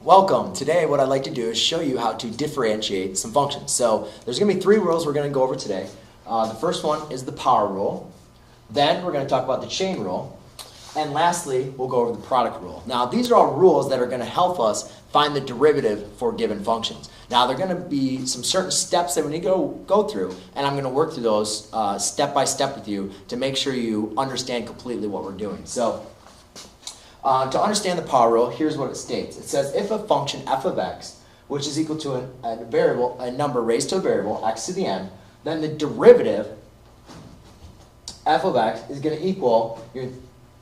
Welcome. Today what I'd like to do is show you how to differentiate some functions. So there's going to be three rules we're going to go over today. The first one is the power rule. Then we're going to talk about the chain rule. And lastly, we'll go over the product rule. Now these are all rules that are going to help us find the derivative for given functions. Now there are going to be some certain steps that we need to go through, and I'm going to work through those step by step with you to make sure you understand completely what we're doing. So to understand the power rule, here's what it states. It says if a function f of x, which is equal to a number raised to a variable, x to the n, then the derivative, f of x, is going to equal your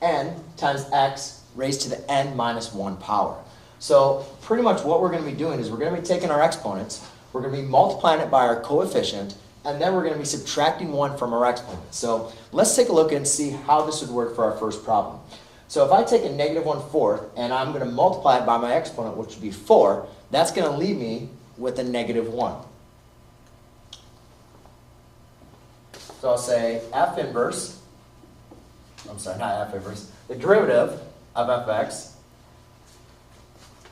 n times x raised to the n minus 1 power. So pretty much what we're going to be doing is we're going to be taking our exponents, we're going to be multiplying it by our coefficient, and then we're going to be subtracting 1 from our exponent. So let's take a look and see how this would work for our first problem. So if I take a negative 1/4 and I'm going to multiply it by my exponent, which would be 4, that's going to leave me with a negative 1. So I'll say f inverse, the derivative of fx.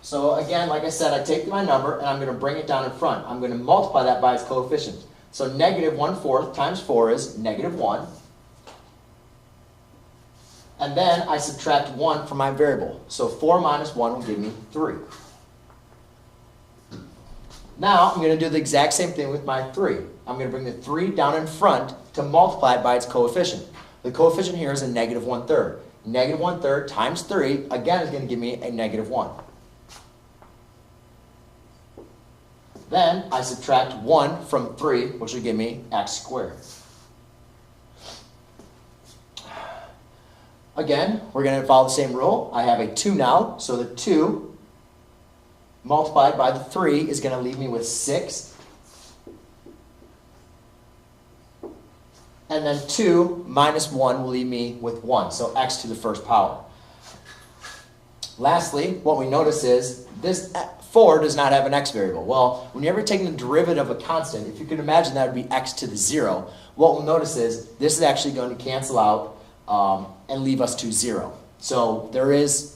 So again, like I said, I take my number and I'm going to bring it down in front. I'm going to multiply that by its coefficient. So negative 1/4 times 4 is negative 1. And then I subtract 1 from my variable. So 4 minus 1 will give me 3. Now I'm going to do the exact same thing with my 3. I'm going to bring the 3 down in front to multiply it by its coefficient. The coefficient here is a negative 1/3. Negative 1/3 times 3, again, is going to give me a negative 1. Then I subtract 1 from 3, which will give me x squared. Again, we're going to follow the same rule. I have a 2 now, so the 2 multiplied by the 3 is going to leave me with 6. And then 2 minus 1 will leave me with 1, so x to the first power. Lastly, what we notice is this 4 does not have an x variable. Well, when you're ever taking the derivative of a constant, if you could imagine that would be x to the 0, what we'll notice is this is actually going to cancel out and leave us to 0. So there is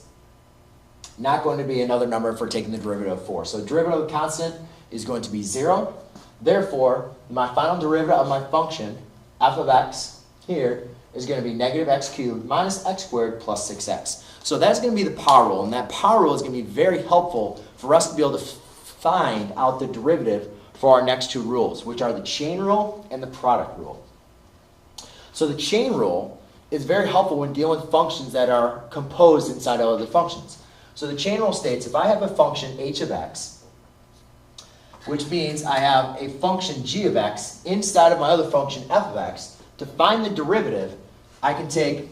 not going to be another number for taking the derivative of 4. So the derivative of a constant is going to be 0. Therefore, my final derivative of my function, f of x, here, is going to be negative x cubed minus x squared plus 6x. So that's going to be the power rule, and that power rule is going to be very helpful for us to be able to find out the derivative for our next two rules, which are the chain rule and the product rule. So the chain rule is very helpful when dealing with functions that are composed inside of other functions. So the chain rule states if I have a function h of x, which means I have a function g of x inside of my other function f of x, to find the derivative, I can take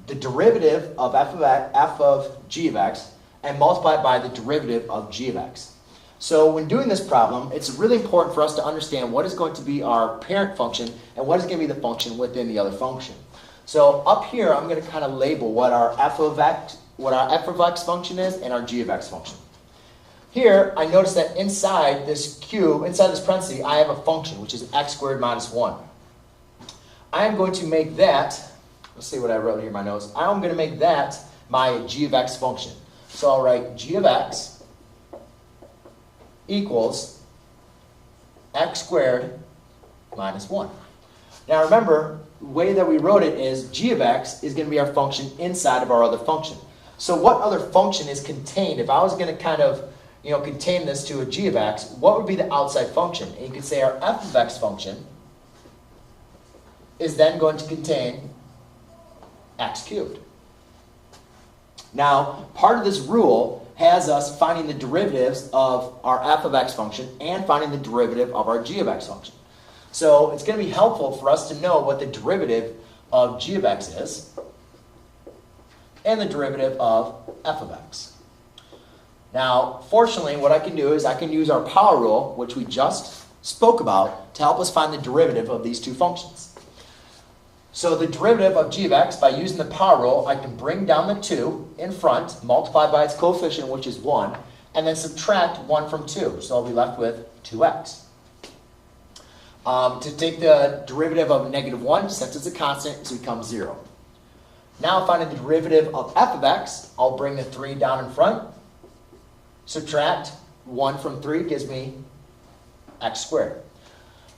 the derivative of f of g of x and multiply it by the derivative of g of x. So when doing this problem, it's really important for us to understand what is going to be our parent function and what is going to be the function within the other function. So up here, I'm going to kind of label what our f of x function is and our g of x function. Here, I notice that inside this parenthesis, I have a function, which is x squared minus 1. I am going to make that, let's see what I wrote here in my notes. I'm going to make that my g of x function. So I'll write g of x equals x squared minus 1. Now remember, the way that we wrote it is g of x is going to be our function inside of our other function. So what other function is contained? If I was going to kind of contain this to a g of x, what would be the outside function? And you could say our f of x function is then going to contain x cubed. Now, part of this rule has us finding the derivatives of our f of x function and finding the derivative of our g of x function. So it's going to be helpful for us to know what the derivative of g of x is and the derivative of f of x. Now, fortunately, what I can do is I can use our power rule, which we just spoke about, to help us find the derivative of these two functions. So the derivative of g of x, by using the power rule, I can bring down the 2 in front, multiply by its coefficient, which is 1, and then subtract 1 from 2. So I'll be left with 2x. To take the derivative of negative 1, since it's a constant, it becomes 0. Now finding the derivative of f of x, I'll bring the 3 down in front, Subtract 1 from 3 gives me x squared.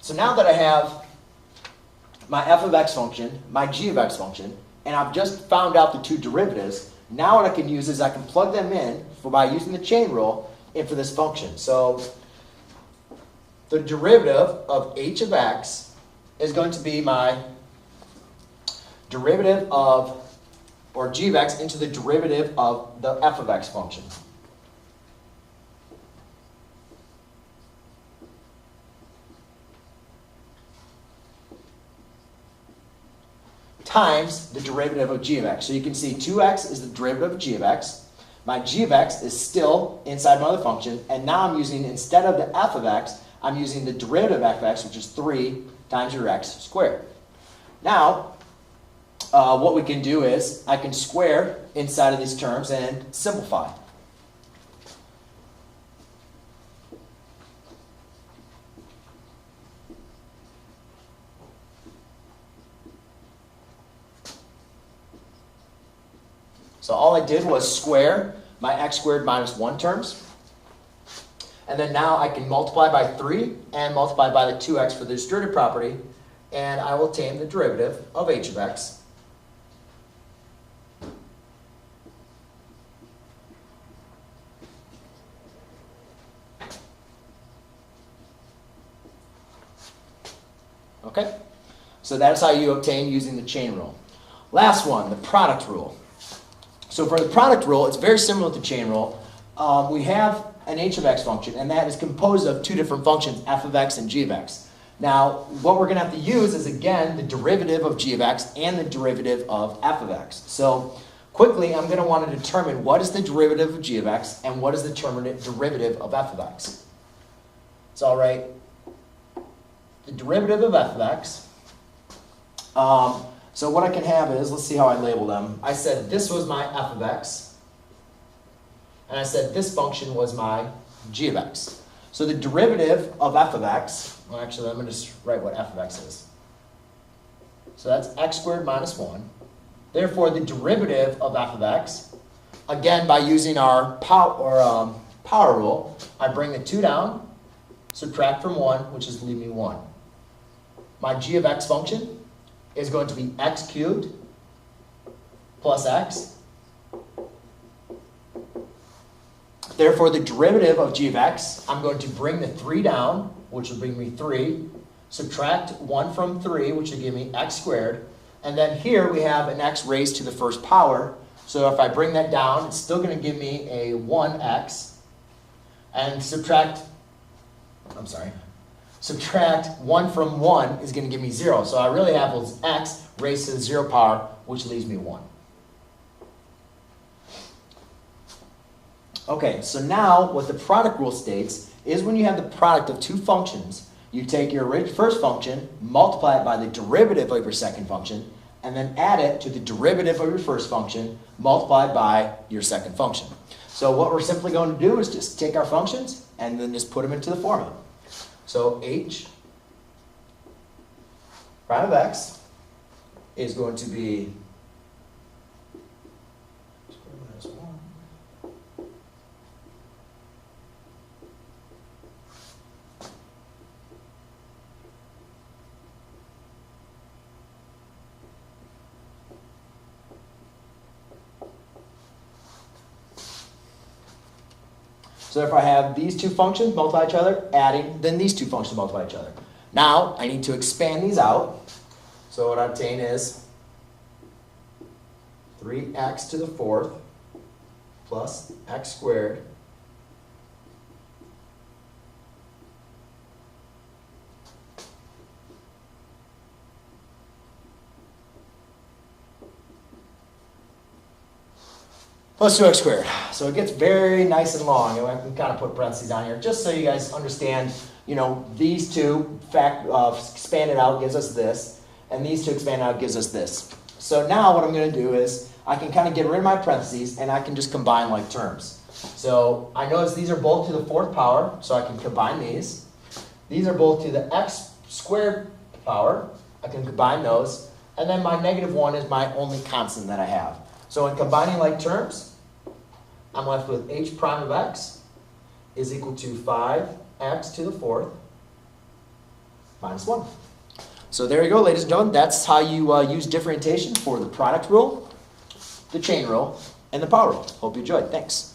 So now that I have my f of x function, my g of x function, and I've just found out the two derivatives, now what I can use is I can plug them in by using the chain rule in for this function. So the derivative of h of x is going to be my derivative of, or g of x into the derivative of the f of x function. Times the derivative of g of x. So you can see 2x is the derivative of g of x. My g of x is still inside my other function, and now I'm using, instead of the f of x, I'm using the derivative of f of x, which is 3 times your x squared. Now, what we can do is, I can square inside of these terms and simplify. So all I did was square my x squared minus 1 terms. And then now I can multiply by 3 and multiply by the 2x for the distributive property, and I will obtain the derivative of h of x. Okay? So that's how you obtain using the chain rule. Last one, the product rule. So for the product rule, it's very similar to the chain rule. We have an h of x function, and that is composed of two different functions, f of x and g of x. Now, what we're going to have to use is, again, the derivative of g of x and the derivative of f of x. So quickly, I'm going to want to determine what is the derivative of g of x and what is the derivative of f of x. So I'll write the derivative of f of x. So what I can have is, let's see how I label them. I said this was my f of x, and I said this function was my g of x. So the derivative of f of x, well actually let me just write what f of x is. So that's x squared minus 1. Therefore the derivative of f of x, again by using our power rule, I bring the 2 down, subtract from 1, which is leave me 1. My g of x function is going to be x cubed plus x. Therefore, the derivative of g of x, I'm going to bring the 3 down, which will bring me 3, subtract 1 from 3, which will give me x squared, and then here we have an x raised to the first power, so if I bring that down, it's still going to give me a 1x, and subtract 1 from 1 is going to give me 0. So I really have was x raised to the 0 power, which leaves me 1. Okay, so now what the product rule states is when you have the product of two functions, you take your first function, multiply it by the derivative of your second function, and then add it to the derivative of your first function, multiplied by your second function. So what we're simply going to do is just take our functions and then just put them into the formula. So h prime of x is going to be square minus 1. So if I have these two functions multiply each other, adding, then these two functions multiply each other. Now, I need to expand these out. So what I obtain is 3x to the 4th plus x squared plus 2x squared. So it gets very nice and long. And I can kind of put parentheses on here just so you guys understand, you know, these two expanded out gives us this, and these two expanded out gives us this. So now what I'm going to do is I can kind of get rid of my parentheses and I can just combine like terms. So I notice these are both to the 4th power, so I can combine these. These are both to the x squared power. I can combine those. And then my -1 is my only constant that I have. So in combining like terms, I'm left with h prime of x is equal to 5x to the fourth minus 1. So there you go, ladies and gentlemen. That's how you use differentiation for the product rule, the chain rule, and the power rule. Hope you enjoyed. Thanks.